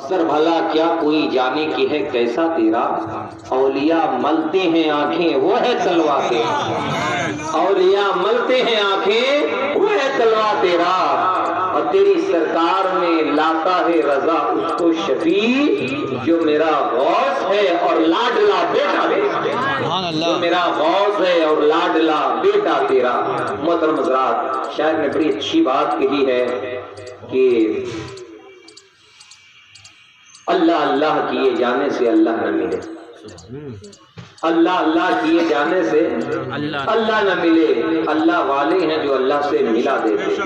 سر بھلا کیا کوئی جانے کی ہے کیسا تیرا، اولیاء ملتے ہیں آنکھیں وہ ہے تلوا تیرا، اولیاء ملتے ہیں آنکھیں وہ ہے تلوا تیرا، اور تیری سرکار میں لاتا ہے رضا اس کو شفیع جو میرا غوث ہے اور لاڈلا بیٹا تیرا، جو میرا غوث ہے اور لاڈلا بیٹا تیرا۔ محترم حضرات، شاعر نے بڑی اچھی بات کہی ہے کہ اللہ اللہ کیے جانے سے اللہ نہ ملے، اللہ اللہ کیے جانے سے اللہ نہ ملے، اللہ والے ہیں جو اللہ سے ملا دیتے ہیں،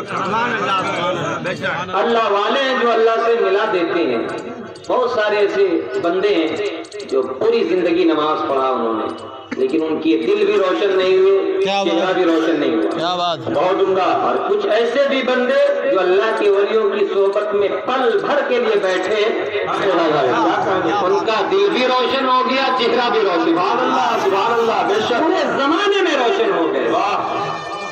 اللہ والے ہیں جو اللہ سے ملا دیتے ہیں۔ بہت سارے ایسے بندے ہیں جو پوری زندگی نماز پڑھا انہوں نے، لیکن ان کی دل بھی روشن نہیں ہوئے، چہرہ بھی روشن نہیں ہوا، بہت عمدہ۔ اور کچھ ایسے بھی بندے جو اللہ کے ولیوں کی صحبت میں پل بھر کے لیے بیٹھے، ان کا دل بھی روشن ہو گیا، چہرہ بھی روشن، سبحان اللہ سبحان اللہ، بے شک پورے زمانے میں روشن ہو گئے۔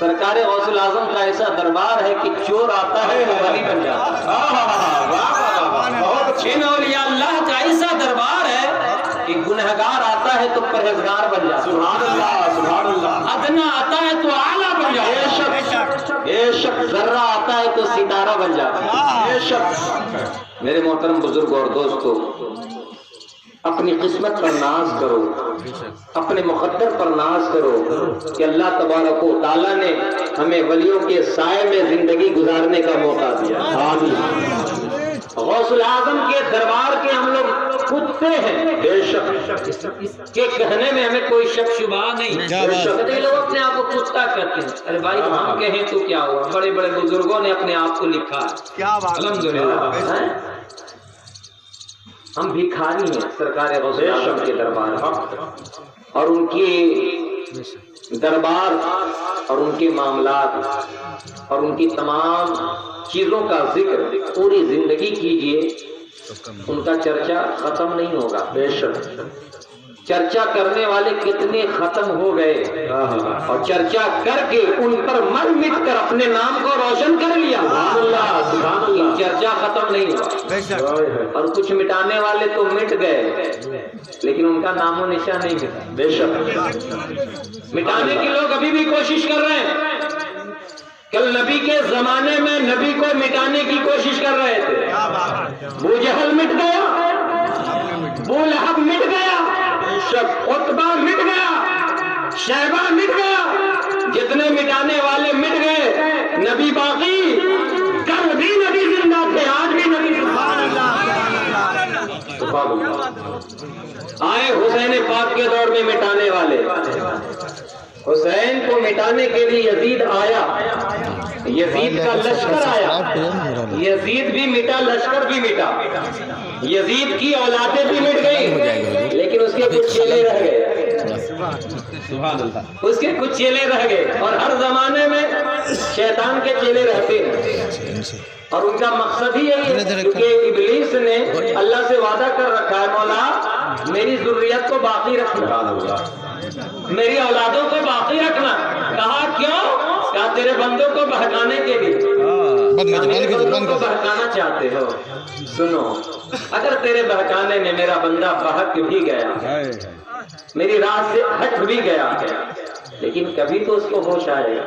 سرکار غوث الاعظم کا ایسا دربار ہے کہ چور آتا ہے وہ ولی بن جاتا ہے، ان اولیاء اللہ کا ایسا دربار ہے کہ گنہگار آتا ہے تو پرہیزگار بن جاتا ہے، سبحان اللہ سبحان اللہ، ادنا آتا ہے تو اعلیٰ بن جاتا ہے، بے شک ذرہ آتا ہے تو ستارہ بن جاتا ہے، بے شک۔ میرے محترم بزرگ اور دوستو، اپنی قسمت پر ناز کرو، اپنے مقدر پر ناز کرو کہ اللہ تبارک و تعالیٰ نے ہمیں ولیوں کے سائے میں زندگی گزارنے کا موقع دیا۔ آمین۔ غوث الاعظم کے دربار کے ہم لوگ کتے ہیں، بے شک، کہ کہنے میں ہمیں کوئی شک شبہ نہیں۔ کئی لوگ اپنے آپ کو کتا کہتے ہیں، ارے بھائی ہم کہیں تو کیا ہوا، بڑے بڑے بزرگوں نے اپنے آپ کو لکھا ہے، الحمدللہ۔ ہم بھکاری ہیں سرکار غوث الاعظم کے دربار اور ان کی دربار اور ان کے معاملات اور ان کی تمام چیزوں کا ذکر پوری زندگی کیجئے، ان کا چرچا ختم نہیں ہوگا، بے شک۔ چرچا کرنے والے کتنے ختم ہو گئے، اور چرچا کر کے ان پر مر مٹ کر اپنے نام کو روشن کر لیا، چرچا ختم نہیں ہوا۔ اور کچھ مٹانے والے تو مٹ گئے لیکن ان کا نام و نشان نہیں مٹا، بے شک۔ مٹانے کے لوگ ابھی بھی کوشش کر رہے ہیں، کل نبی کے زمانے میں نبی کو مٹانے کی کوشش کر رہے تھے، ابو جہل مٹ گیا، ابو لہب مٹ گیا، عتبہ مٹ گیا، شیبہ مٹ گیا، جتنے مٹانے والے مٹ گئے، نبی باقی، کل بھی نبی زندہ تھے، آج بھی نبی زندہ۔ آئے حسین پاک کے دور میں مٹانے والے، حسین کو مٹانے کے لیے یزید آیا، یزید کا لشکر آیا، یزید بھی مٹا، لشکر بھی مٹا، یزید کی اولادیں بھی مٹ گئی، لیکن اس کے کچھ چیلے رہ گئے، اس کے کچھ چیلے رہ گئے۔ اور ہر زمانے میں شیطان کے چیلے رہتے ہیں، اور ان کا مقصد ہی یہی ہے، کیونکہ ابلیس نے اللہ سے وعدہ کر رکھا ہے، مولا میری ذریت کو باقی رکھنا، میری اولادوں کو باقی رکھنا۔ کہا کیوں؟ کہا تیرے بندوں کو بہکانے کے لیے، میرے بندوں کو بہکانا چاہتے ہو، سنو، اگر تیرے بہکانے میں میرا بندہ بہک بھی گیا، میری راہ سے ہٹ بھی گیا، لیکن کبھی تو اس کو ہوش آئے گا،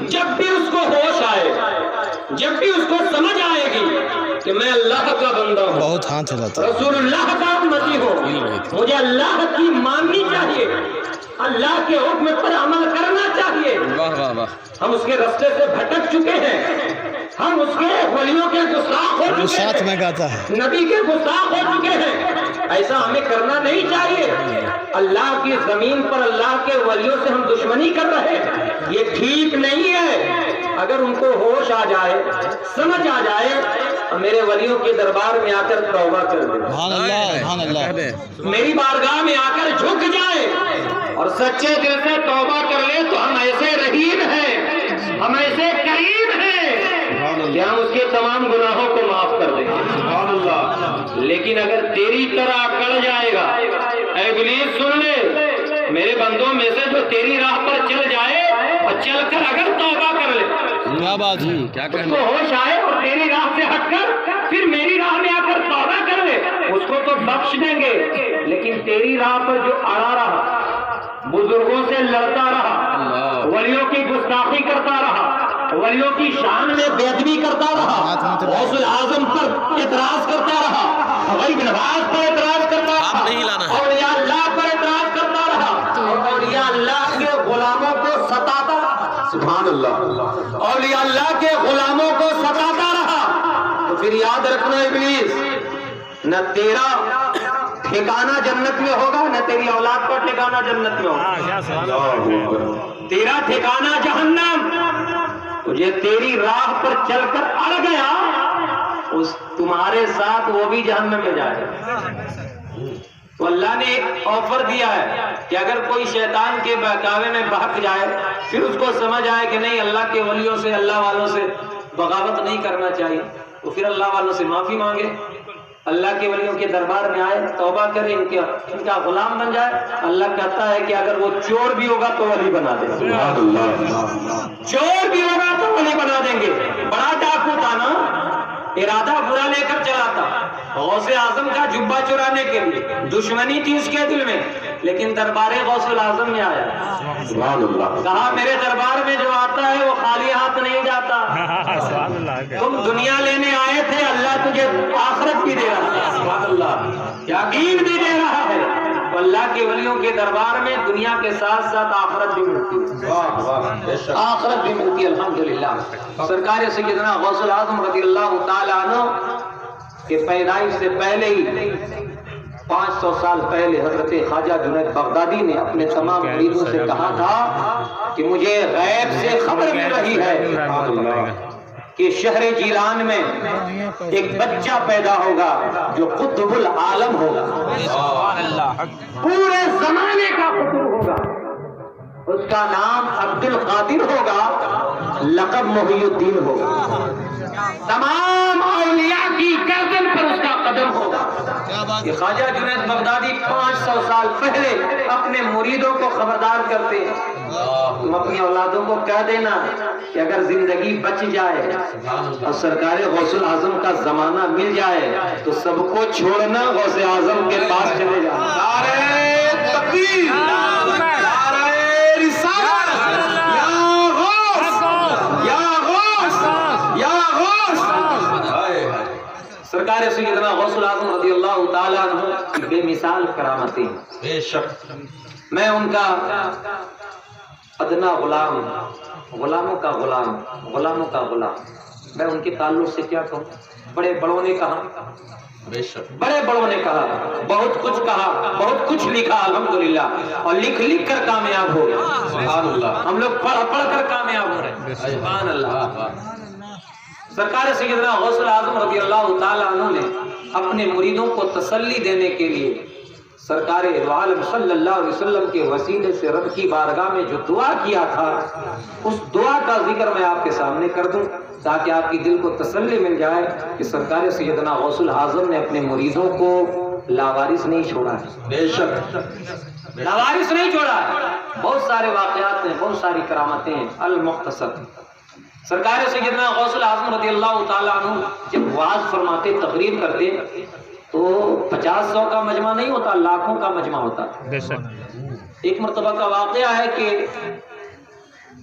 جب بھی اس کو ہوش آئے، جب بھی اس کو سمجھ آئے گی کہ میں اللہ کا بندہ ہوں، رسول اللہ کا امتی ہوں، مجھے اللہ کی ماننی چاہیے، اللہ کے حکم پر عمل کرنا چاہیے۔ ہم اس کے راستے سے بھٹک چکے ہیں، ہم اس کے ولیوں کے گستاخ ہو چکے ہیں، نبی کے گستاخ ہو چکے ہیں، ایسا ہمیں کرنا نہیں چاہیے۔ اللہ کی زمین پر اللہ کے ولیوں سے ہم دشمنی کر رہے ہیں، یہ ٹھیک نہیں ہے۔ اگر ان کو ہوش آ جائے، سمجھ آ جائے، میرے ولیوں کے دربار میں آ کر توبہ کر دے، میری بارگاہ میں آ کر جھک جائے اور سچے دل سے توبہ کر لے، تو ہم ایسے رحیم ہیں، ہم ایسے کریم ہیں کہ ہم اس کے تمام گناہوں کو معاف کر دیں گے۔ لیکن اگر تیری طرح کڑ جائے گا، اے ابلیس سن لے، میرے بندوں میں سے جو تیری راہ پر چل جائے اور چل کر اگر توبہ کر لے، کیا بات ہے، اس کو ہوش آئے اور تیری راہ سے ہٹ کر پھر میری راہ میں آ کر تیری راہ پر جو اڑا رہا، بزرگوں سے لڑتا رہا، ولیوں کی گستاخی کرتا رہا، ولیوں کی شان میں بے ادبی کرتا رہا، غوث الاعظم پر اعتراض کرتا رہا، غریب نواز پر اعتراض کرتا رہا، اولیاء اللہ پر اعتراض کرتا رہا، اولیاء اللہ کے غلاموں کو ستاتا رہا، سبحان اللہ، اولیاء اللہ کے غلاموں کو ستاتا رہا، تو پھر یاد رکھنا ابلیس، نہ تیرا ٹھکانہ جنت میں ہوگا، نہ تیری اولاد کا ٹھکانہ جنت میں ہوگا، تیرا ٹھکانہ جہنم۔ تجھے تیری راہ پر چل کر اڑ گیا، اس تمہارے ساتھ وہ بھی جہنم میں جائے گا۔ تو اللہ نے ایک آفر دیا ہے کہ اگر کوئی شیطان کے بہکاوے میں بہک جائے، پھر اس کو سمجھ آئے کہ نہیں اللہ کے ولیوں سے، اللہ والوں سے بغاوت نہیں کرنا چاہیے، تو پھر اللہ والوں سے معافی مانگے، اللہ کے ولیوں کے دربار میں آئے، توبہ کرے، ان کا غلام بن جائے۔ اللہ کہتا ہے کہ اگر وہ چور بھی ہوگا تو ولی بنا دیں گے، چور بھی ہوگا تو ولی بنا دیں گے۔ بڑا ڈاکو تھا نا، ارادہ برا لے کر چلا تھا، غوث اعظم کا جبہ چرانے کے لیے، دشمنی تھی اس کے دل میں، لیکن دربار غوث الاعظم میں آیا، کہا میرے دربار میں جو آتا ہے وہ خالی ہاتھ نہیں جاتا، تم دنیا لینے آئے تھے، اللہ تجھے آخرت بھی دے رہا ہے، سبحان اللہ، یقین بھی دے رہا ہے۔ اللہ کے ولیوں کے دربار میں دنیا کے ساتھ ساتھ آخرت بھی ملتی ہے، آخرت بھی ملتی ہے، الحمدللہ۔ سرکار سیدنا غوث الاعظم رضی اللہ تعالیٰ عنہ کہ پیدائش سے پہلے ہی 500 سال پہلے حضرت خواجہ جنید بغدادی نے اپنے تمام مریدوں سے کہا تھا کہ مجھے غیب سے خبر مل رہی ہے کہ شہر جیلان میں ایک بچہ پیدا ہوگا جو قطب العالم ہوگا، پورے زمانے کا قطب ہوگا، اس کا نام عبد القادر ہوگا، لقب محی الدین ہوگا، تمام اولیاء کی گردن پر اس کا قدم ہوگا۔ یہ خواجہ جنید بغدادی 500 سال پہلے اپنے مریدوں کو خبردار کرتے ہیں، تم اپنی اولادوں کو کہہ دینا کہ اگر زندگی بچ جائے اور سرکار غوث الاعظم کا زمانہ مل جائے تو سب کو چھوڑنا غوث اعظم کے پاس چلے جانا۔ نعرہ تکبیر، نعرہ رسالت، یا غوث، یا غوث، یا غوث۔ سرکار سیدنا غوث الاعظم رضی اللہ تعالیٰ عنہ کی بے مثال کرامتیں، بے شک میں ان کا ادنا غلام، غلاموں کا غلام، غلاموں کا غلام، میں ان کے تعلق سے کیا کہوں؟ بڑے بڑوں نے کہا، بڑے بڑوں نے کہا، بہت کچھ کہا، بہت کچھ لکھا الحمدللہ، اور لکھ لکھ کر کامیاب ہو گئے، سبحان اللہ، ہم لوگ پڑھ پڑھ کر کامیاب ہو رہے ہیں، سبحان اللہ۔ سرکار سیدنا غوث الاعظم رضی اللہ تعالیٰ عنہ نے اپنے مریدوں کو تسلی دینے کے لیے سرکار عالم صلی اللہ علیہ وسلم کے وسیلے سے رب کی بارگاہ میں جو دعا کیا تھا، اس دعا کا ذکر میں آپ کے سامنے کر دوں تاکہ آپ کی دل کو تسلی مل جائے کہ سرکار سیدنا غوث الاعظم نے اپنے مریدوں کو لاوارث نہیں چھوڑا ہے، بے شک لاوارث نہیں چھوڑا ہے۔ بہت سارے واقعات ہیں، بہت ساری کرامتیں ہیں، المختصر۔ سرکار سیدنا غوث الاعظم رضی اللہ تعالیٰ عنہ جب وعظ فرماتے، تقریر کرتے تو 50-100 کا مجمع نہیں ہوتا، لاکھوں کا مجمع ہوتا۔ ایک مرتبہ کا واقعہ ہے کہ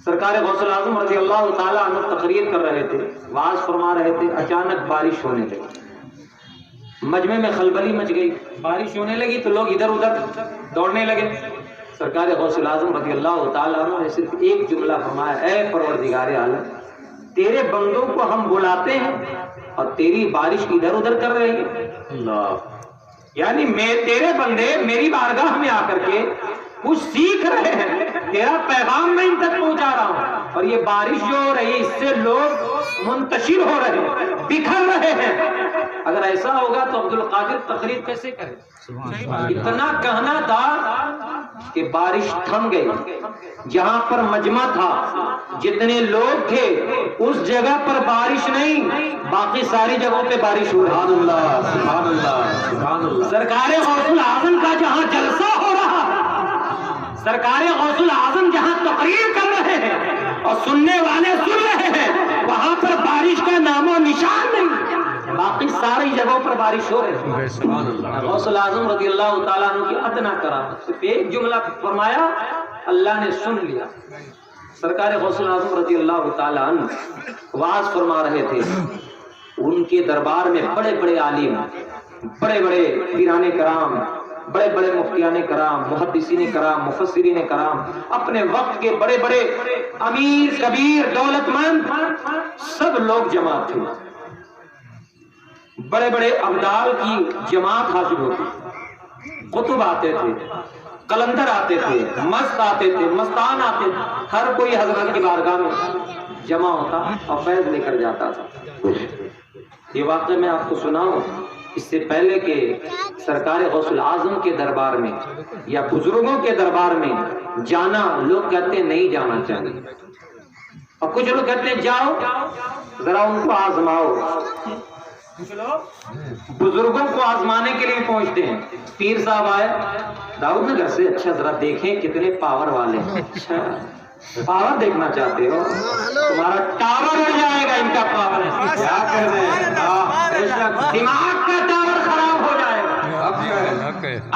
سرکار غوث الاعظم رضی اللہ تعالیٰ عنہ تقریر کر رہے تھے، وعظ فرما رہے تھے، اچانک بارش ہونے لگی، مجمع میں خلبلی مچ گئی، بارش ہونے لگی تو لوگ ادھر ادھر دوڑنے لگے۔ سرکار غوث الاعظم رضی اللہ تعالیٰ عنہ نے صرف ایک جملہ فرمایا، اے پروردگار عالم، تیرے بندوں کو ہم بلاتے ہیں اور تیری بارش ادھر ادھر کر رہے ہیں، اللہ، یعنی میں تیرے بندے میری بارگاہ میں آ کر کے کچھ سیکھ رہے ہیں، تیرا پیغام میں ان تک پہنچا رہا ہوں، اور یہ بارش جو ہو رہی ہے اس سے لوگ منتشر ہو رہے ہیں، بکھر رہے ہیں۔ اگر ایسا ہوگا تو عبد القادر تقریر کیسے کرے؟ اتنا کہنا تھا کہ بارش تھم گئی، جہاں پر مجمع تھا، جتنے لوگ تھے، اس جگہ پر بارش نہیں، باقی ساری جگہوں پہ بارش ہو رہی۔ سبحان اللہ، سبحان اللہ، سبحان اللہ۔ سرکار غوث الاعظم کا جہاں جلسہ ہو رہا، سرکار غوث الاعظم جہاں تقریر کر رہے ہیں اور سننے والے سن رہے ہیں، وہاں پر بارش کا نام و نشان نہیں۔ باقی ساری جگہوں پر بارش ہو رہی ہے۔ غوث الاعظم رضی اللہ تعالیٰ عنہ کی ادنا کرامت، صرف ایک جملہ فرمایا، اللہ نے سن لیا۔ سرکار غوث الاعظم رضی اللہ تعالیٰ عنہ واعظ فرما رہے تھے، ان کے دربار میں بڑے بڑے عالم، بڑے بڑے پیران کرام، بڑے بڑے مفتیان کرام، محدثین کرام، مفسرین کرام، اپنے وقت کے بڑے بڑے امیر کبیر دولت مند سب لوگ جمع تھے۔ بڑے بڑے ابدال کی جماعت حاضر ہوتی، قطب آتے تھے، قلندر آتے تھے، مست آتے تھے، مستان آتے تھے، ہر کوئی حضرت کی بارگاہ میں جمع ہوتا اور فیض لے کر جاتا تھا۔ یہ واقعہ میں آپ کو سناؤں، اس سے پہلے کہ سرکار غوث الاعظم کے دربار میں یا بزرگوں کے دربار میں جانا، لوگ کہتے ہیں نہیں جانا چاہیے، اور کچھ لوگ کہتے ہیں جاؤ ذرا ان کو آزماؤ۔ بزرگوں کو آزمانے کے لیے پہنچتے ہیں۔ پیر صاحب آئے داؤد نگر سے، اچھا ذرا دیکھیں کتنے پاور والے ہیں۔ اچھا پاور دیکھنا چاہتے ہو؟ تمہارا ٹاور اڑ جائے گا، ان کا پاور ہے، کیا کر رہے ہیں؟ دماغ کا ٹاور خراب ہو جائے گا،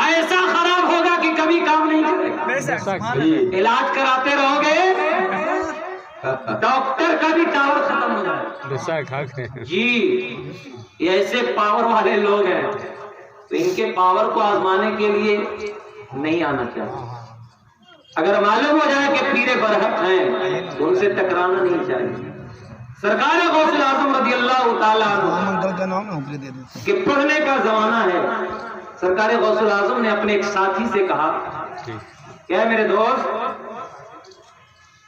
ایسا خراب ہوگا کہ کبھی کام نہیں کرے گا۔ علاج کراتے رہو گے، ڈاکٹر کا بھی ٹاور ختم ہو جائے گا۔ جی یہ ایسے پاور والے لوگ ہیں، تو ان کے پاور کو آزمانے کے لیے نہیں آنا چاہیے۔ اگر معلوم ہو جائے کہ پیر برحق ہیں تو ان سے ٹکرانا نہیں چاہیے۔ سرکار غوث الاعظم رضی اللہ تعالیٰ عنہ کہ پڑھنے کا زمانہ ہے، سرکار غوث الاعظم نے اپنے ایک ساتھی سے کہا، کیا میرے دوست،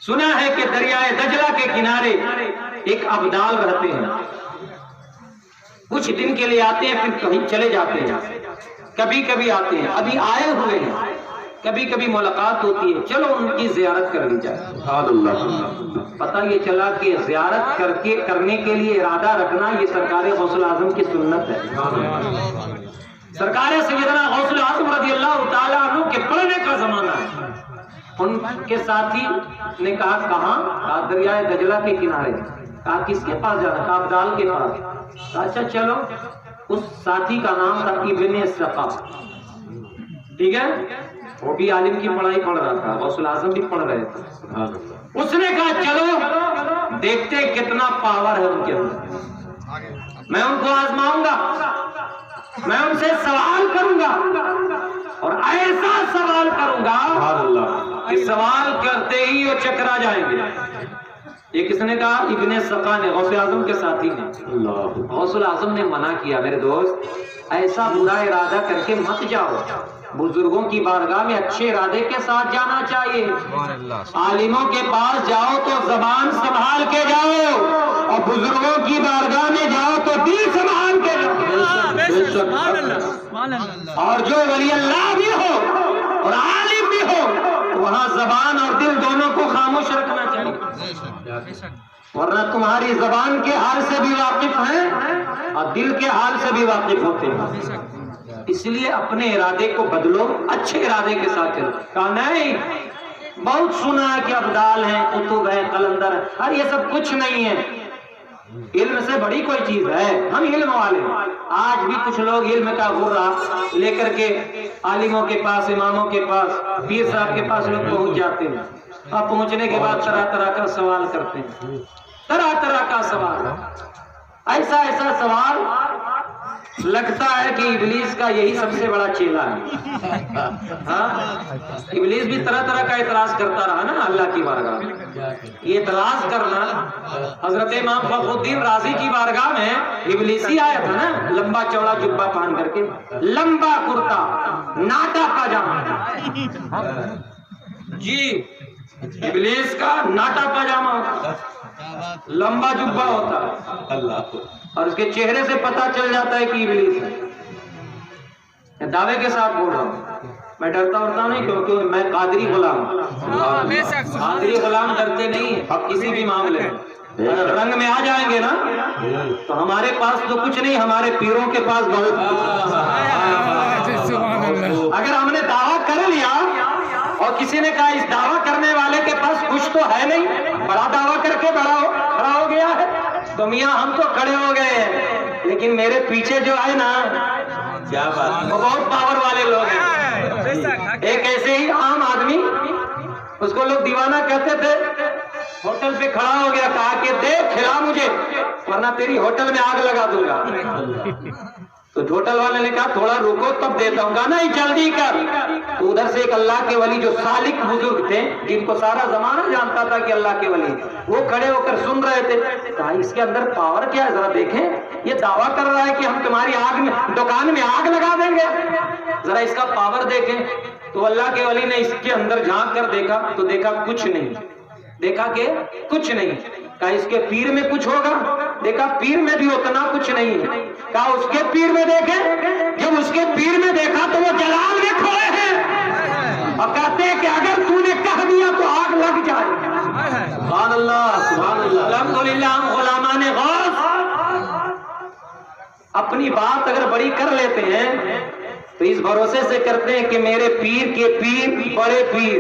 سنا ہے کہ دریائے دجلہ کے کنارے ایک ابدال رہتے ہیں، کچھ دن کے لیے آتے ہیں پھر کہیں چلے جاتے ہیں، کبھی کبھی آتے ہیں، ابھی آئے ہوئے ہیں، کبھی کبھی ملاقات ہوتی ہے، چلو ان کی زیارت کر لی جائے۔ پتہ یہ چلا کہ زیارت کرنے کے لیے ارادہ رکھنا یہ سرکار غوث الاعظم کی سنت ہے۔ سرکار سیدنا غوث الاعظم رضی اللہ تعالیٰ عنہ کے پڑھنے کا زمانہ ہے۔ ان کے ساتھی نے کہا کہاں؟ کہا دریائے دجلہ کے کنارے۔ کہا کس کے پاس جانا؟ کہا ابدال کے پاس۔ کہا اچھا چلو۔ اس ساتھی کا نام تھا ابن سقا، ٹھیک ہے، وہ بھی عالم کی پڑھائی پڑھ رہا تھا، غوث الاعظم بھی پڑھ رہے تھے۔ اس نے کہا چلو دیکھتے کتنا پاور ہے ان کے اندر، میں ان کو آزماؤں گا، میں ان سے سوال کروں گا، اور ایسا سوال کروں گا کہ سوال کرتے ہی وہ چکرا جائیں گے۔ یہ کس نے کہا؟ ابن سقا نے، غوث اعظم کے ساتھی نے۔ غوث الاعظم نے منع کیا، میرے دوست ایسا برا ارادہ کر کے مت جاؤ، بزرگوں کی بارگاہ میں اچھے ارادے کے ساتھ جانا چاہیے۔ عالموں کے پاس جاؤ تو زبان سنبھال کے جاؤ، اور بزرگوں کی بارگاہ میں جاؤ تو دل سنبھال کے جاؤ۔ اور جو ولی اللہ بھی ہو اور عالم بھی ہو، وہاں زبان اور دل دونوں کو خاموش رکھنا چاہیے، ورنہ تمہاری زبان کے حال سے بھی واقف ہیں اور دل کے حال سے بھی واقف ہوتے ہیں۔ اس لیے اپنے ارادے کو بدلو، اچھے ارادے کے ساتھ چلو۔ کہا نہیں، بہت سنا ہے کہ ابدال ہیں، قطب ہیں، قلندر ہیں، اور یہ سب کچھ نہیں ہے، علم سے بڑی کوئی چیز ہے، ہم علم والے ہیں۔ آج بھی کچھ لوگ علم کا غرہ لے کر کے عالموں کے پاس، اماموں کے پاس، پیر صاحب کے پاس لوگ پہنچ جاتے ہیں، اور پہنچنے کے بعد طرح طرح کا سوال کرتے ہیں، طرح طرح کا سوال، ایسا ایسا سوال لگتا ہے کہ ابلیس کا یہی سب سے بڑا چیلا ہے۔ ہاں ابلیس بھی طرح طرح کا اعتراض کرتا رہا نا اللہ کی بارگاہ میں۔ یہ اعتراض کرنا، حضرت امام فخر الدین رازی کی بارگاہ میں ابلیسی آیا تھا نا، لمبا چوڑا جبہ پہن کر کے، لمبا کرتا، ناٹا پاجامہ، جی ابلیس کا ناٹا پاجامہ ہوتا، لمبا جبہ ہوتا اللہ، اور اس کے چہرے سے پتہ چل جاتا ہے کہ ابلیس ہے۔ دعوے کے ساتھ بول رہا ہوں، میں ڈرتا ورتا نہیں، کیونکہ میں قادری غلام ہوں۔ قادری غلام ڈرتے نہیں اب کسی بھی معاملے میں، اگر رنگ میں آ جائیں گے نا تو ہمارے پاس تو کچھ نہیں، ہمارے پیروں کے پاس بہت کچھ۔ اگر ہم نے دعویٰ کر لیا اور کسی نے کہا اس دعویٰ کرنے والے کے پاس کچھ تو ہے نہیں، بڑا دعویٰ کر کے بڑا کھڑا ہو گیا ہے، تو میاں ہم تو کھڑے ہو گئے ہیں، لیکن میرے پیچھے جو ہے نا کیا بات، وہ بہت پاور والے لوگ ہیں. ایک ایسے ہی عام آدمی، اس کو لوگ دیوانہ کہتے تھے، ہوٹل پہ کھڑا ہو گیا، کہا کہ دیکھ کھلا مجھے ورنہ تیری ہوٹل میں آگ لگا دوں گا. تو ہوٹل والے نے کہا تھوڑا رکو تب دیتا ہوں. گا نہیں جلدی کر. تو ادھر سے ایک اللہ کے ولی جو سالک بزرگ تھے، جن کو سارا زمانہ جانتا تھا کہ اللہ کے ولی، وہ کھڑے ہو کر سن رہے تھے. کہا اس کے اندر پاور کیا ہے، ذرا دیکھیں. یہ دعویٰ کر رہا ہے کہ ہم تمہاری آگ میں دکان میں آگ لگا دیں گے، ذرا اس کا پاور دیکھیں. تو اللہ کے ولی نے اس کے اندر جھانک کر دیکھا تو دیکھا کچھ نہیں. دیکھا کہ کچھ نہیں. کہا اس کے پیر میں کچھ ہوگا، دیکھا پیر میں بھی اتنا کچھ نہیں ہے. کہا اس کے پیر میں دیکھیں. جب اس کے پیر میں دیکھا تو وہ جلال میں کھوئے ہیں اور کہتے ہیں کہ اگر تو نے کہہ دیا تو آگ لگ جائے. سبحان اللہ سبحان اللہ. الحمدللہ ہم غلامان غوث اپنی بات اگر بڑی کر لیتے ہیں تو اس بھروسے سے کرتے ہیں کہ میرے پیر کے پیر بڑے پیر،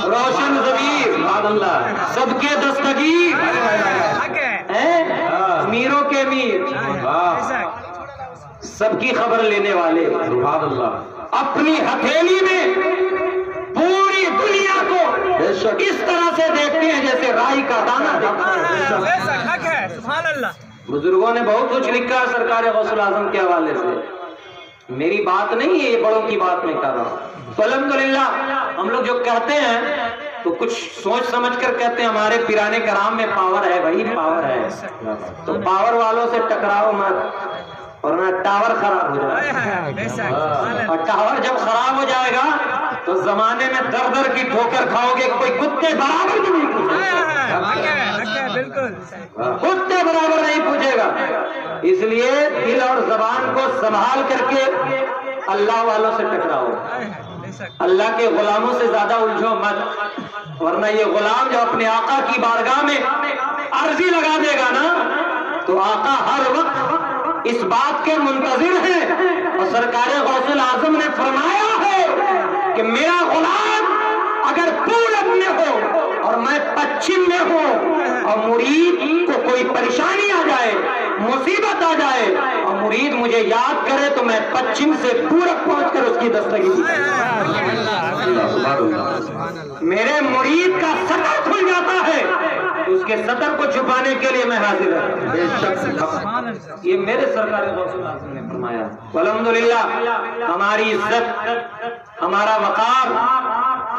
روشن ضمیر، سبحان اللہ، سب کے دستگیر، میروں کے میر، سب کی خبر لینے والے، سبحان اللہ، اپنی ہتھیلی میں پوری دنیا کو اس طرح سے دیکھتے ہیں جیسے رائی کا دانہ دیکھتے ہیں. سبحان اللہ. بزرگوں نے بہت کچھ لکھا ہے سرکار غوث الاعظم کے حوالے سے. میری بات نہیں ہے، یہ بڑوں کی بات میں کر رہا ہوں. تو الحمدللہ ہم لوگ جو کہتے ہیں تو کچھ سوچ سمجھ کر کہتے ہیں ہمارے پیرانے کرام میں پاور ہے. بھائی پاور ہے تو پاور والوں سے ٹکراؤ مت ورنہ ٹاور خراب ہو جائے گا. اور ٹاور جب خراب ہو جائے گا تو زمانے میں در در کی ٹھوکر کھاؤ گے، کوئی کتے برابر بھی نہیں پوچھے گا، کتے برابر نہیں پوچھے گا. اس لیے دل اور زبان کو سنبھال کر کے اللہ والوں سے ٹکراؤ، اللہ کے غلاموں سے زیادہ الجھو مت، ورنہ یہ غلام جو اپنے آقا کی بارگاہ میں عرضی لگا دے گا نا تو آقا ہر وقت اس بات کے منتظر ہیں. اور سرکار غوث الاعظم نے فرمایا ہے کہ میرا غلام اگر پورب میں ہو اور میں پچھم میں ہوں اور مرید کو کوئی پریشانی آ جائے، مصیبت آ جائے اور مرید مجھے یاد کرے تو میں پچھم سے پورب پہنچ کر اس کی دستگیری میرے مرید کا سطر کھل جاتا ہے تو اس کے سطر کو چھپانے کے لیے میں حاضر ہوں. یہ میرے سرکار غوث الاعظم نے فرمایا. الحمدللہ ہماری عزت، ہمارا وقار،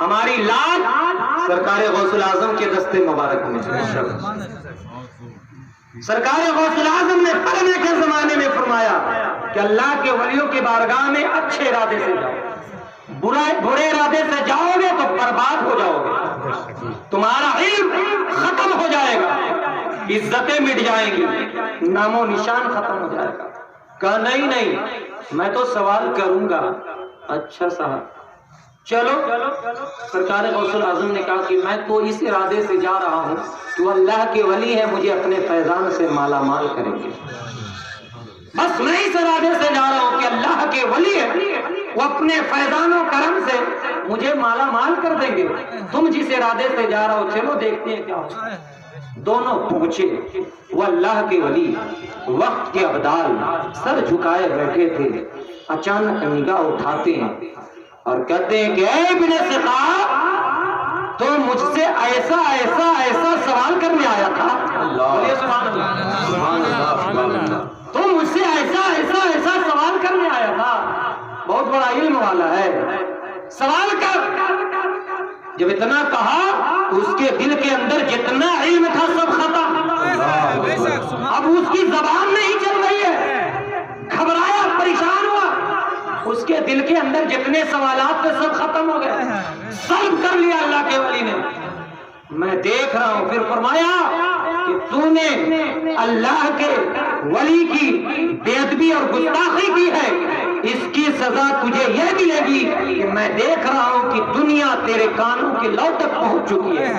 ہماری لاج سرکار غوث الاعظم کے دستے مبارک میں. سرکار غوث الاعظم نے پڑھنے کے زمانے میں فرمایا کہ اللہ کے ولیوں کی بارگاہ میں اچھے ارادے سے جاؤ، برے ارادے سے جاؤ گے تو برباد ہو جاؤ گے، تمہارا علم ختم ہو جائے گا، عزتیں مٹ جائیں گی، نام و نشان ختم ہو جائے گا. کہا نہیں میں تو سوال کروں گا. اچھا صاحب چلو. سرکار غوث الاعظم نے کہا کہ میں تو اس ارادے سے جا رہا ہوں تو اللہ کے ولی ہے، مجھے اپنے فیضان سے مالا مال کریں گے. بس میں اس ارادے سے جا رہا ہوں کہ اللہ کے ولی ہے، وہ اپنے فیضان و کرم سے مجھے مالا مال کر دیں گے. تم جس ارادے سے جا رہا ہو چلو دیکھتے ہیں کیا ہوتا ہے. دونوں پہنچے. وہ اللہ کے ولی وقت کے ابدال سر جھکائے بیٹھے تھے. اچانک نگاہ اٹھاتے ہیں اور کہتے ہیں کہ اے ابن سقاف، تو مجھ سے ایسا ایسا ایسا سوال کرنے آیا تھا. تو مجھ سے ایسا ایسا ایسا سوال کرنے آیا تھا. بہت بڑا علم والا ہے، سوال کر. جب اتنا کہا تو اس کے دل کے اندر جتنا علم تھا سب ختم. اب اس کی زبان نہیں چل رہی ہے، گھبرایا، پریشان ہوا. اس کے دل کے اندر جتنے سوالات تھے سب ختم ہو گئے، سلب کر لیا اللہ کے ولی نے. میں دیکھ رہا ہوں. پھر فرمایا کہ تو نے اللہ کے ولی کی بے ادبی اور گستاخی کی ہے، اس کی سزا تجھے یہ ملے گی کہ میں دیکھ رہا ہوں کہ دنیا تیرے کانوں کے لو تک پہنچ چکی ہے.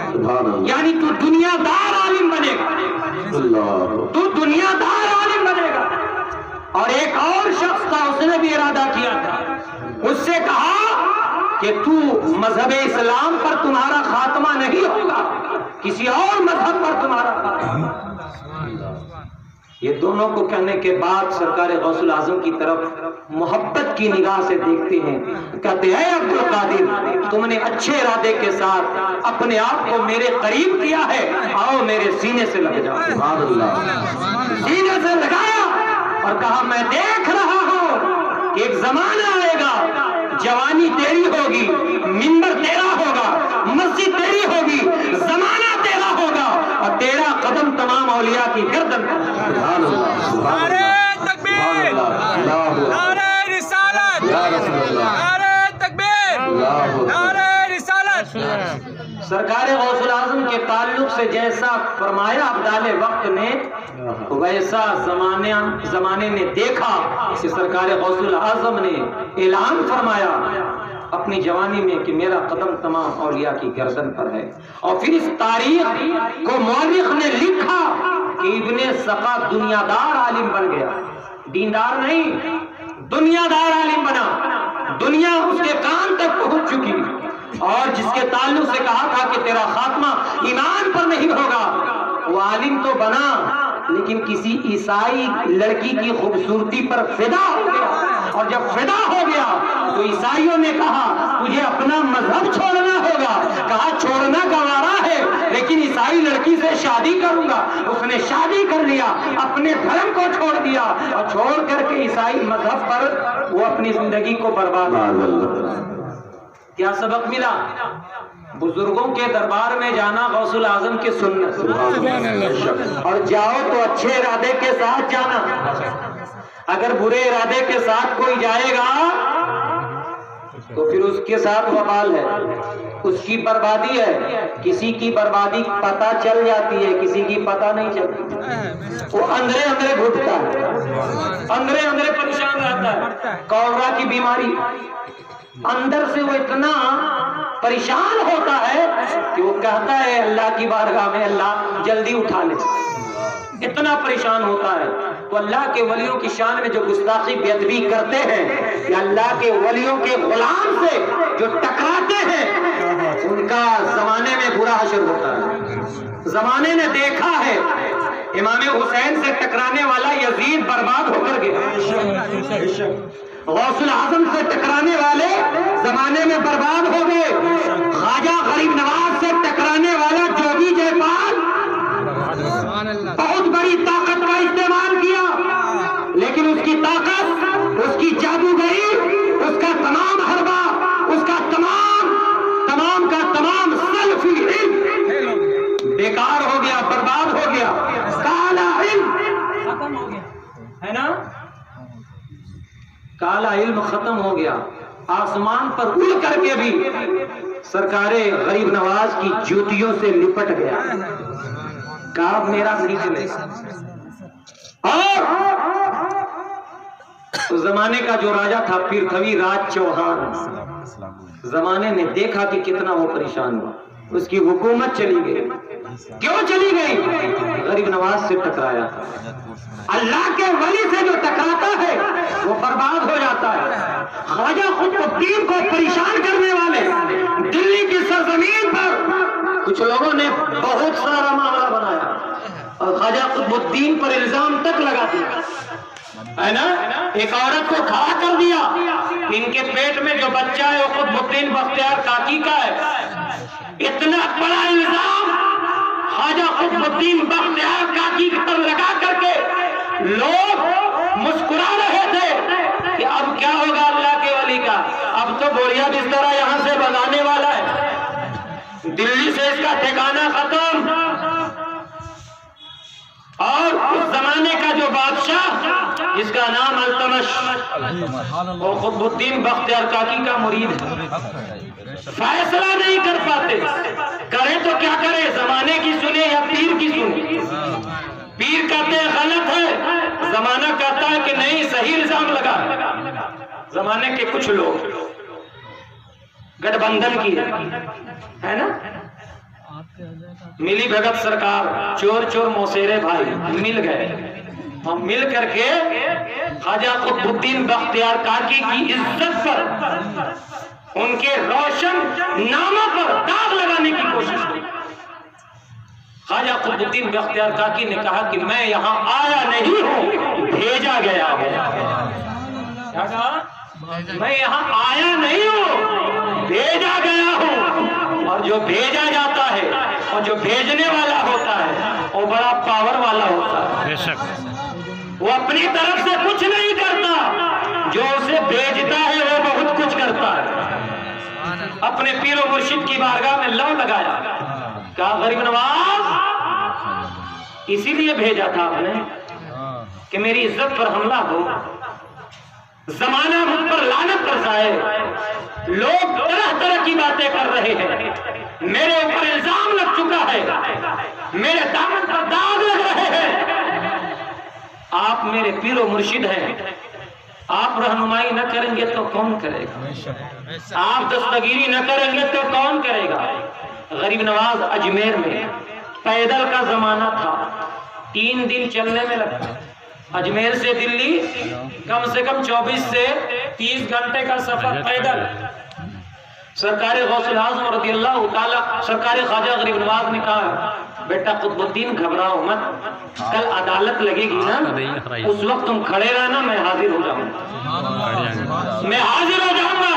یعنی تو دنیا دار عالم بنے گا، تو دنیا دار عالم بنے گا. اور ایک اور شخص تھا، اس نے بھی ارادہ کیا تھا. اس سے کہا کہ تو مذہب اسلام پر تمہارا خاتمہ نہیں ہوگا، کسی اور مذہب پر تمہارا خاتمہ. یہ دونوں کو کہنے کے بعد سرکار غوث الاعظم کی طرف محبت کی نگاہ سے دیکھتے ہیں، کہتے ہیں عبد القادر تم نے اچھے ارادے کے ساتھ اپنے آپ کو میرے قریب کیا ہے، آؤ میرے سینے سے لگ جاؤ۔ سبحان اللہ، سینے سے لگایا اور کہا میں دیکھ رہا ہوں کہ ایک زمانہ آئے گا، جوانی تیری ہوگی، منبر تیرا ہوگا، مسجد تیری ہوگی، زمانہ تیرا ہوگا اور تیرا قدم تمام اولیاء کی گردن پر۔ سبحان اللہ، نعرہ تکبیر، نعرہ رسالت، نعرہ تکبیر، نعرہ رسالت۔ سرکار غوث الاعظم کے تعلق سے جیسا فرمایا ابدال وقت نے، ویسا زمانے نے دیکھا کہ سرکار غوث الاعظم نے اعلان فرمایا اپنی جوانی میں کہ میرا قدم تمام اولیاء کی گردن پر ہے۔ اور پھر اس تاریخ کو مورخ نے لکھا کہ ابن سقا دنیا دار عالم بن گیا، دیندار نہیں، دنیا دار عالم بنا، دنیا اس کے کان تک پہنچ چکی، اور جس کے تعلق سے کہا تھا کہ تیرا خاتمہ ایمان پر نہیں ہوگا، وہ عالم تو بنا لیکن کسی عیسائی لڑکی کی خوبصورتی پر فدا ہو گیا، اور جب فدا ہو گیا تو عیسائیوں نے کہا تجھے اپنا مذہب چھوڑنا ہوگا، کہا چھوڑنا گوارا ہے لیکن عیسائی لڑکی سے شادی کروں گا۔ اس نے شادی کر لیا، اپنے دھرم کو چھوڑ دیا اور چھوڑ کر کے عیسائی مذہب پر وہ اپنی زندگی کو برباد کر دیا۔ کیا سبق ملا؟ بزرگوں کے دربار میں جانا غوث الاعظم کی سنت، اور جاؤ تو اچھے ارادے کے ساتھ جانا، اگر برے ارادے کے ساتھ کوئی جائے گا تو پھر اس کے ساتھ وبال ہے، اس کی بربادی ہے۔ کسی کی بربادی پتہ چل جاتی ہے، کسی کی پتہ نہیں چلتی، وہ اندرے اندرے گھٹتا ہے، اندرے اندرے پریشان رہتا ہے۔ کولرا کی بیماری، اندر سے وہ اتنا پریشان ہوتا ہے کہ وہ کہتا ہے اللہ کی بارگاہ میں اللہ جلدی اٹھا لے، اتنا پریشان ہوتا ہے۔ تو اللہ کے ولیوں کی شان میں جو گستاخی بے ادبی کرتے ہیں یا اللہ کے ولیوں کے غلام سے جو ٹکراتے ہیں، ان کا زمانے میں برا حشر ہوتا ہے۔ زمانے نے دیکھا ہے امام حسین سے ٹکرانے والا یزید برباد ہو کر گیا، غوث الاعظم سے ٹکرانے والے زمانے میں برباد ہو گئے، خواجہ غریب نواز سے ٹکرانے والا جوگی جے پال بہت بڑی طاقت کا استعمال کیا، لیکن اس کی طاقت، اس کی جادوگری، اس کا تمام حربہ، اس کا تمام کا تمام سلفی علم بیکار ہو گیا، برباد ہو گیا، کالا علم ختم ہو گیا، ہے نا؟ کالا علم ختم ہو گیا، آسمان پر اڑ کر کے بھی سرکار غریب نواز کی جوتیوں سے لپٹ گیا، کہا میرا نکلے۔ اور اس زمانے کا جو راجہ تھا پرتھوی راج چوہان، زمانے نے دیکھا کہ کتنا وہ پریشان ہوا، اس کی حکومت چلی گئی۔ کیوں چلی گئی؟ غریب نواز سے ٹکرایا تھا۔ اللہ کے ولی سے جو ٹکراتا ہے وہ برباد ہو جاتا ہے۔ خواجہ قطب الدین کو پریشان کرنے والے دلی کی سرزمین پر کچھ لوگوں نے بہت سارا معاملہ بنایا اور خواجہ قطب الدین پر الزام تک لگا دیا، ہے نا؟ ایک عورت کو کھڑا کر دیا، ان کے پیٹ میں جو بچہ ہے وہ قطب الدین بختیار کاکی کا ہے۔ اتنا بڑا الزام خواجہ قطب الدین بختیار کاکی پر لگا کر کے لوگ مسکرا رہے تھے کہ اب کیا ہوگا اللہ کے ولی کا، اب تو بوریا بسترا یہاں سے بگانے والا ہے، دلی سے اس کا ٹھکانہ ختم۔ اور اس زمانے کا جو بادشاہ جس کا نام التمش، وہ قطب الدین بختیار کاکی کا مرید ہے، فیصلہ نہیں کر پاتے، کرے تو کیا کرے، زمانے کی سنے یا پیر کی سنے۔ پیر کہتے ہیں غلط ہے، زمانہ کہتا ہے کہ نہیں صحیح الزام لگا۔ زمانے کے کچھ لوگ گٹھ بندھن کی ہے نا، ملی بھگت سرکار، چور چور موسیرے بھائی مل گئے، ہم مل کر کے خواجہ قطب الدین بختیار کاکی کی عزت پر، ان کے روشن ناموں پر داغ لگانے کی کوشش کی۔ خواجہ قطب الدین بختیار کاکی نے کہا کہ میں یہاں آیا نہیں ہوں، بھیجا گیا ہوں۔ کیا کہا؟ میں یہاں آیا نہیں ہوں، بھیجا گیا ہوں۔ اور جو بھیجا جاتا ہے اور جو بھیجنے والا ہوتا ہے وہ بڑا پاور والا ہوتا ہے، بے شک وہ اپنی طرف سے کچھ نہیں کرتا، جو اسے بھیجتا ہے وہ بہت کچھ کرتا ہے۔ اپنے پیر و مرشد کی بارگاہ میں لو لگایا، کہا غریب نواز اسی لیے بھیجا تھا آپ نے کہ میری عزت پر حملہ ہو، زمانہ مجھ پر لعنت برسائے، لوگ طرح طرح کی باتیں کر رہے ہیں، میرے اوپر الزام لگ چکا ہے، میرے دامن پر داغ لگ رہے ہیں۔ آپ میرے پیر و مرشد ہیں، آپ رہنمائی نہ کریں گے تو کون کرے گا؟ آپ دستگیری نہ کریں گے تو کون کرے گا؟ غریب نواز اجمیر میں پیدل کا زمانہ تھا، 3 دن چلنے میں لگتا، اجمیر سے دلی کم سے کم 24 سے 30 گھنٹے کا سفر پیدل۔ سرکار غوث الاعظم رضی اللہ تعالی، سرکار خواجہ غریب نواز نے کہا بیٹا قطب الدین گھبراؤ مت، کل عدالت لگے گی نا، اس وقت تم کھڑے رہنا، میں حاضر ہو جاؤں گا، میں حاضر ہو جاؤں گا۔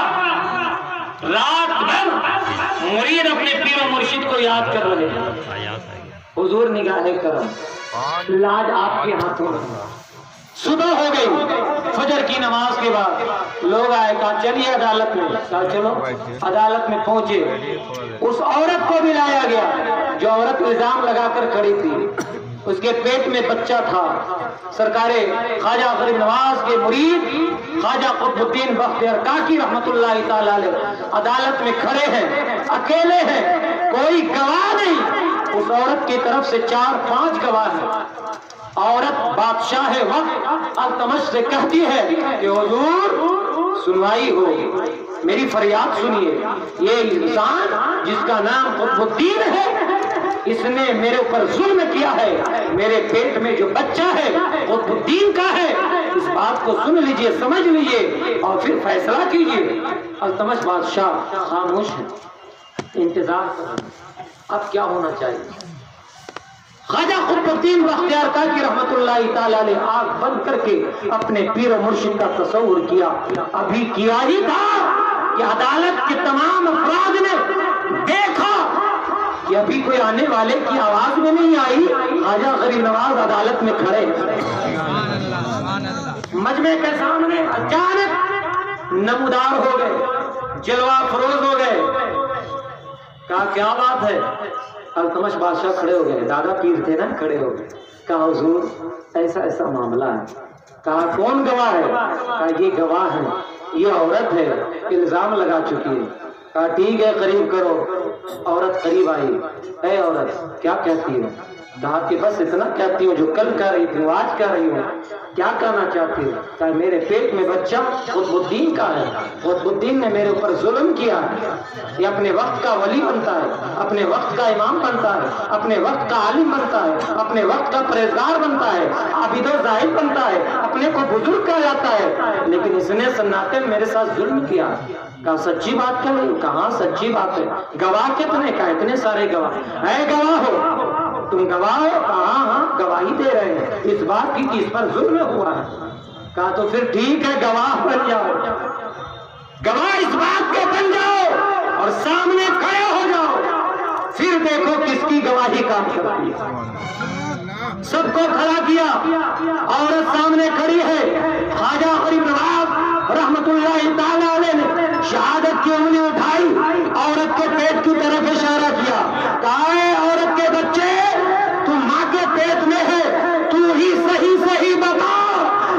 رات بھر مرید اپنے پیر و مرشد کو یاد کر رہے ہیں، حضور نگاہ کرم، لاج آپ کے ہاتھوں میں۔ صبح ہو گئی، فجر کی نماز کے بعد لوگ آئے، کہا چلیے عدالت میں، کہا چلو عدالت میں پہنچے۔ اس عورت کو بھی لایا گیا جو عورت الزام لگا کر کھڑی تھی، اس کے پیٹ میں بچہ تھا۔ سرکار خواجہ غریب نواز کے مرید خواجہ قطب الدین بختیار کاکی رحمت اللہ تعالی علیہ عدالت میں کھڑے ہیں، اکیلے ہیں، کوئی گواہ نہیں۔ اس عورت کی طرف سے 4-5 گواہ ہیں۔ عورت بادشاہ وقت التمش سے کہتی ہے کہ حضور سنوائی ہو، میری فریاد سنیے، یہ انسان جس کا نام قطب الدین ہے، اس نے میرے اوپر ظلم کیا ہے، میرے پیٹ میں جو بچہ ہے قطب الدین کا ہے، اس بات کو سن لیجئے، سمجھ لیجئے اور پھر فیصلہ کیجئے۔ التمش بادشاہ خاموش ہے، انتظار کر، اب کیا ہونا چاہیے؟ خواجہ قطب الدین بختیار کاکی رحمت اللہ تعالی علیہ آنکھ بند کر کے اپنے پیر و مرشد کا تصور کیا۔ ابھی کیا ہی تھا کہ عدالت کے تمام افراد نے دیکھا کہ ابھی کوئی آنے والے کی آواز میں نہیں آئی، خواجہ غریب نواز عدالت میں کھڑے، مجمع کے سامنے اچانک نمودار ہو گئے، جلوہ فروز ہو گئے۔ کہا کیا بات ہے؟ التمش بادشاہ کھڑے ہو گئے، دادا پیر تھے نا، کھڑے ہو گئے، کہا حضور ایسا ایسا معاملہ ہے۔ کہا کون گواہ ہے؟ کہا یہ گواہ ہے، یہ عورت ہے، الزام لگا چکی ہے۔ کہا ٹھیک ہے قریب کرو۔ عورت قریب آئی، اے عورت کیا کہتی ہو؟ کہا کہ بس اتنا کہتی ہوں جو کل کہہ رہی تھی آج کہہ رہی ہوں۔ کیا کہنا چاہتی ہو؟ کہا میرے پیٹ میں بچہ قطب الدین کا ہے، قطب الدین نے میرے اوپر ظلم کیا ہے، یہ اپنے وقت کا ولی بنتا ہے، اپنے وقت کا امام بنتا ہے، اپنے وقت کا عالم بنتا ہے، اپنے وقت کا پرہیزگار بنتا ہے، عابد و زاہد بنتا ہے، اپنے کو بزرگ کہا جاتا ہے، لیکن اس نے سناٹے میں میرے ساتھ ظلم کیا۔ کہا سچی بات کر رہی؟ کہاں سچی بات ہے؟ گواہ کتنے؟ کہا اتنے سارے گواہ۔ اے گواہ ہو، تم گواہ ہو؟ کہا ہاں گواہی دے رہے ہیں اس بات کی کہ اس پر ظلم ہوا ہے۔ کہا تو پھر ٹھیک ہے گواہ بن جاؤ، گواہ اس بات کے بن جاؤ اور سامنے کھڑے ہو جاؤ، پھر دیکھو کس کی گواہی کام کرتی ہے۔ سب کو کھڑا کیا، عورت سامنے کھڑی ہے، خواجہ غریب نواز رحمت اللہ تعالی علیہ نے شہادت کی انگلی اٹھائی، عورت کے پیٹ کی طرف اشارہ کیا، کہا اے عورت کے بچے تو ماں کے پیٹ میں ہے، تو ہی صحیح بتا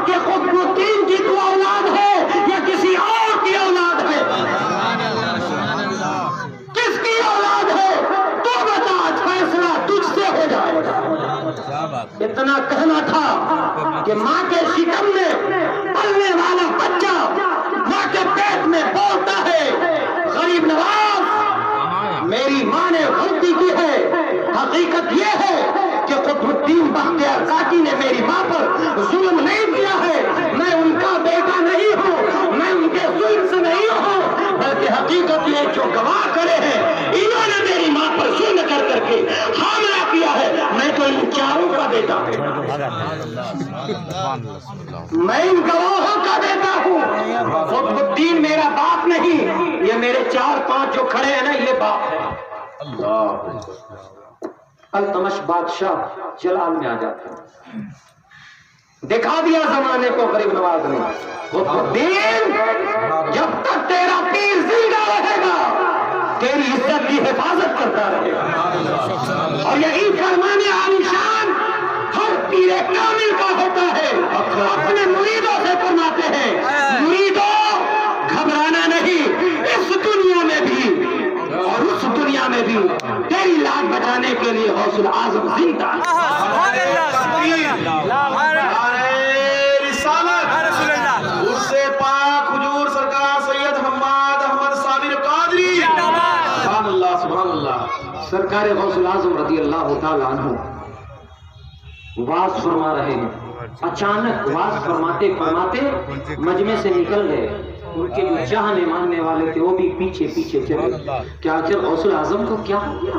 کہ قطب الدین کی تو اولاد ہے یا کسی اور کی اولاد ہے؟ کس کی اولاد ہے تو بتا، فیصلہ تجھ سے ہو جائے گا۔ اتنا کہنا تھا کہ ماں کے شکم میں پلنے والا بچہ ماں کے پیٹ میں بولتا ہے غریب نواز میری ماں نے غلطی کی ہے، ہے. میں ان گواہوں کا دیتا ہوں. قطب الدین میرا باپ نہیں, یہ میرے 4-5 جو کھڑے ہیں نا, یہ باپ ہے. التمش بادشاہ جلال میں آ جاتا ہے. دکھا دیا زمانے کو غریب نواز نے. قطب الدین جب تک تیرا پیر زندہ رہے گا تیری عزت کی حفاظت کرتا رہے گا. اور یہی فرمان عالی شان ہر پیر کامل کا ہوتا ہے. اپنے مریدوں سے فرماتے ہیں, مریدوں گھبرانا نہیں, اس دنیا میں بھی اور اس دنیا میں بھی تیری لاج بچانے کے لیے غوث الاعظم زندہ ہے. سرکار غوث الاعظم رضی اللہ تعالیٰ عنہ واز فرما رہے ہیں. اچانک واز فرماتے فرماتے مجمع سے نکل گئے. ان کے جو چاہنے ماننے والے تھے وہ بھی پیچھے پیچھے چلے. کیا آخر غوث الاعظم کو کیا ہو گیا؟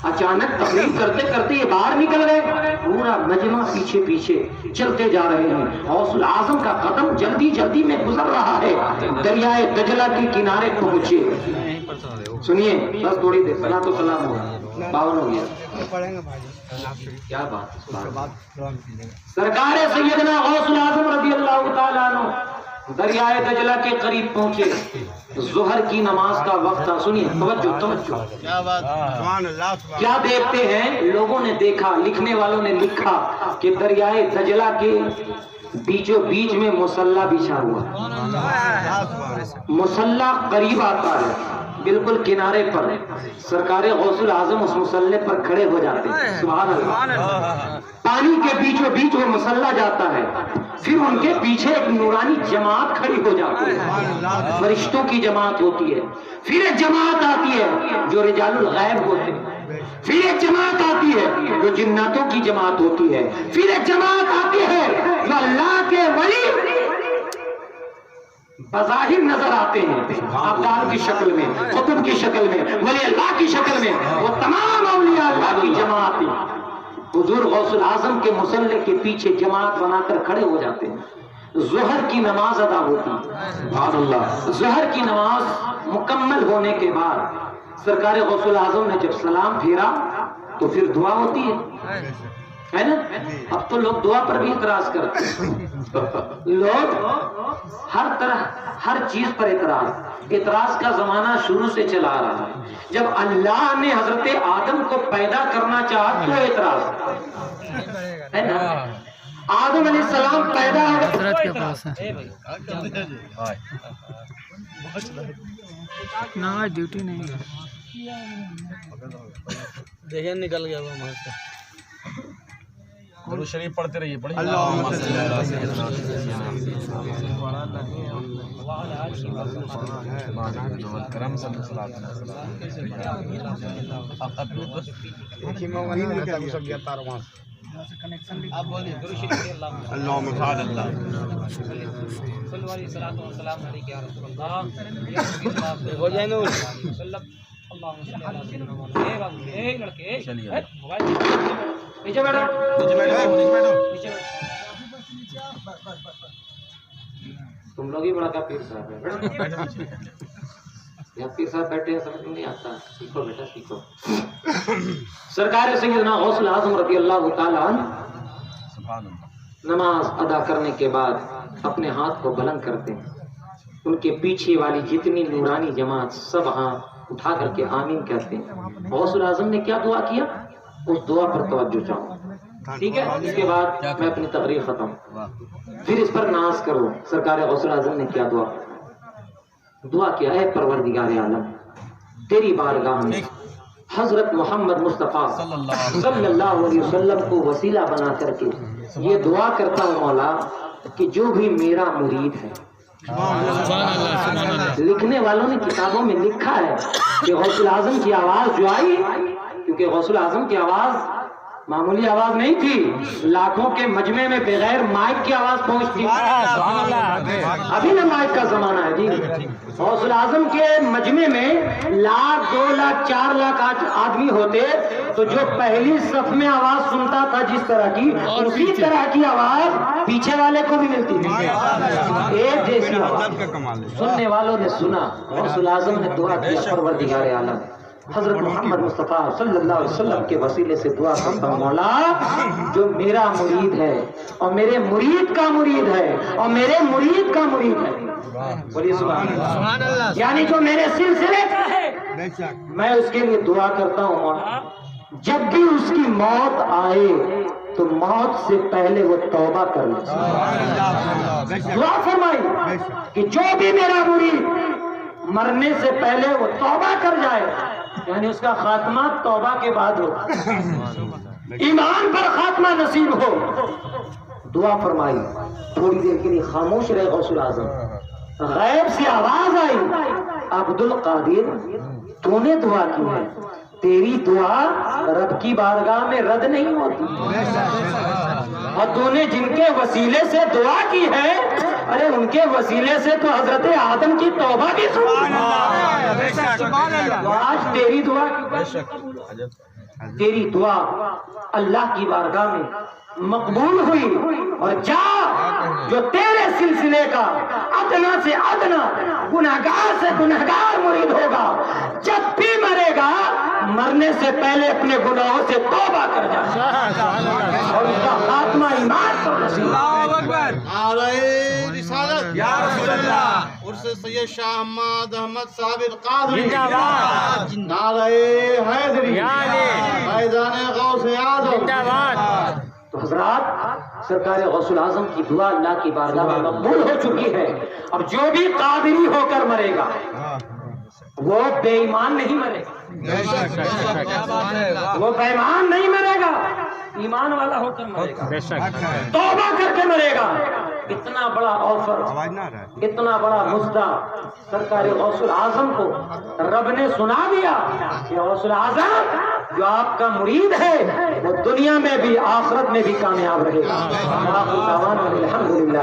اچانک تقریر کرتے کرتے یہ باہر نکل گئے. پورا مجمع پیچھے پیچھے چلتے جا رہے ہیں. غوث الاعظم کا قدم جلدی جلدی میں گزر رہا ہے. دریائے دجلہ کے کنارے پہنچے. سنیے بس تھوڑی دیر, صلاۃ و سلام ہو 52 ہو گیا. کیا بات. سرکار سیدنا غوث الاعظم رضی اللہ تعالیٰ عنہ دریائے دجلہ کے قریب پہنچے. ظہر کی نماز کا وقت تھا. سنیے توجہ توجہ. کیا دیکھتے ہیں, لوگوں نے دیکھا, لکھنے والوں نے لکھا کہ دریائے دجلہ کے بیچوں بیچ میں مصلی بچھا ہوا. مصلی قریب آتا ہے, بالکل کنارے پر. سرکار غوث الاعظم اس مصلی پر کھڑے ہو جاتے ہیں. سبحان اللہ. پانی کے بیچوں بیچ وہ مصلی جاتا ہے. پھر ان کے پیچھے ایک نورانی جماعت کھڑی ہو جاتی ہے. فرشتوں کی جماعت ہوتی ہے. پھر ایک جماعت آتی ہے جو رجال الغیب ہوتے ہیں. پھر ایک جماعت آتی ہے جو جناتوں کی جماعت ہوتی ہے. پھر ایک جماعت آتی ہے جو اللہ کے ولی بظاہر نظر آتے ہیں, ابدال کی شکل میں, قطب کی شکل میں, ولی اللہ کی شکل میں. وہ تمام اولیاء اللہ کی جماعت حضور غوث الاعظم کے مصلی کے پیچھے جماعت بنا کر کھڑے ہو جاتے ہیں. ظہر کی نماز ادا ہوتی ہے. سبحان اللہ. ظہر کی نماز مکمل ہونے کے بعد سرکار غوث الاعظم نے جب سلام پھیرا تو پھر دعا ہوتی ہے نا. اب تو لوگ دعا پر بھی اعتراض کرتے ہیں. لوگ ہر طرح ہر چیز پر اعتراض کا زمانہ شروع سے چلا آ رہا ہے. جب اللہ نے حضرت آدم کو پیدا کرنا چاہا تو اعتراض ہے نا. آدم علیہ السلام پیدا حضرت کے پاس ہے نا, ڈیوٹی نہیں ہے. دیکھیں نکل گیا وہ وہاں سے. درود شریف پڑھتے رہیے. نیچے بیٹھو. تم لوگ ہی بڑا کا پیر صاحب ہے. پیر صاحب بیٹھے ہیں, سمجھ نہیں آتا. سیکھو بیٹا سیکھو. سرکار سیدنا غوث الاعظم رضی اللہ تعالیٰ عنہ نماز ادا کرنے کے بعد اپنے ہاتھ کو بلند کرتے ہیں. ان کے پیچھے والی جتنی نورانی جماعت سب ہاتھ اٹھا کر کے آمین کہتے ہیں. غوث الاعظم نے کیا دعا کیا, اس دعا پر توجہ چاہوں. ٹھیک ہے, اس کے بعد میں اپنی تقریر ختم. پھر اس پر ناز کرو. سرکار غوث الاعظم نے کیا دعا کیا ہے, پروردگار عالم تیری بارگاہ میں حضرت محمد مصطفیٰ صلی اللہ علیہ وسلم کو وسیلہ بنا کر کے یہ دعا کرتا ہوں مولا کہ جو بھی میرا مرید ہے. لکھنے والوں نے کتابوں میں لکھا ہے کہ غوث الاعظم کی آواز جو آئی, کیونکہ غوث الاعظم کی آواز معمولی آواز نہیں تھی، لاکھوں کے مجمع میں بغیر مائک کی آواز پہنچتی. ابھی نہ مائک کا زمانہ ہے جی. غوث اعظم کے مجمع میں 1,00,000 2,00,000 4,00,000 آدمی ہوتے تو جو پہلی صف میں آواز سنتا تھا جس طرح کی، اسی طرح کی آواز پیچھے والے کو بھی ملتی تھی. ایک جیسی آواز. سننے والوں نے سنا. غوث اعظم نے دعا کیا، پروردگار عالم حضرت محمد مصطفیٰ صلی اللہ علیہ وسلم کے وسیلے سے دعا کرتا ہوں، مولا جو میرا مرید ہے اور میرے مرید کا مرید ہے اور میرے مرید کا مرید ہے، بولیے سبحان اللہ، یعنی جو میرے سلسلے کا ہے، میں اس کے لیے دعا کرتا ہوں مولا جب بھی اس کی موت آئے تو موت سے پہلے وہ توبہ کر لے. دعا فرمائی کہ جو بھی میرا مرید مرنے سے پہلے وہ توبہ کر جائے، یعنی اس کا خاتمہ توبہ کے بعد ہو، ایمان پر خاتمہ نصیب ہو. دعا فرمائی. تھوڑی دیر کے لیے خاموش رہے غوث اعظم. غیب سے آواز آئی، عبد القادر تو نے دعا کی ہے، تیری دعا رب کی بارگاہ میں رد نہیں ہوتی، اور تو نے جن کے وسیلے سے دعا کی ہے، ارے ان کے وسیلے سے تو حضرت آدم کی توبہ بھی سنی. آج تیری دعا تیری دعا اللہ کی بارگاہ میں مقبول ہوئی. اور جا جو تیرے سلسلے کا ادنا سے ادنا گنہگار سے گنہگار مرید ہوگا، جب بھی مرے گا مرنے سے پہلے اپنے گناہوں سے توبہ کر جائے اور اس کا خاتمہ ایمان پر نصیب. یا رسول اللہ. عرس سید شاہ احمد احمد صاحب القادری نعرہ حیدری فیضان غوث اعظم. تو حضرات سرکار غوث اعظم کی دعا اللہ کی بارگاہ میں مقبول ہو چکی ہے. اب جو بھی قادری ہو کر مرے گا وہ بے ایمان نہیں مرے گا، وہ بے ایمان نہیں مرے گا، ایمان والا ہو کر مرے گا، توبہ کر کے مرے گا. اتنا بڑا آفر، اتنا بڑا مژدہ سرکار غوث اعظم کو رب نے سنا دیا کہ غوث اعظم جو آپ کا مرید ہے وہ دنیا میں بھی آخرت میں بھی کامیاب رہے گا. الحمدللہ.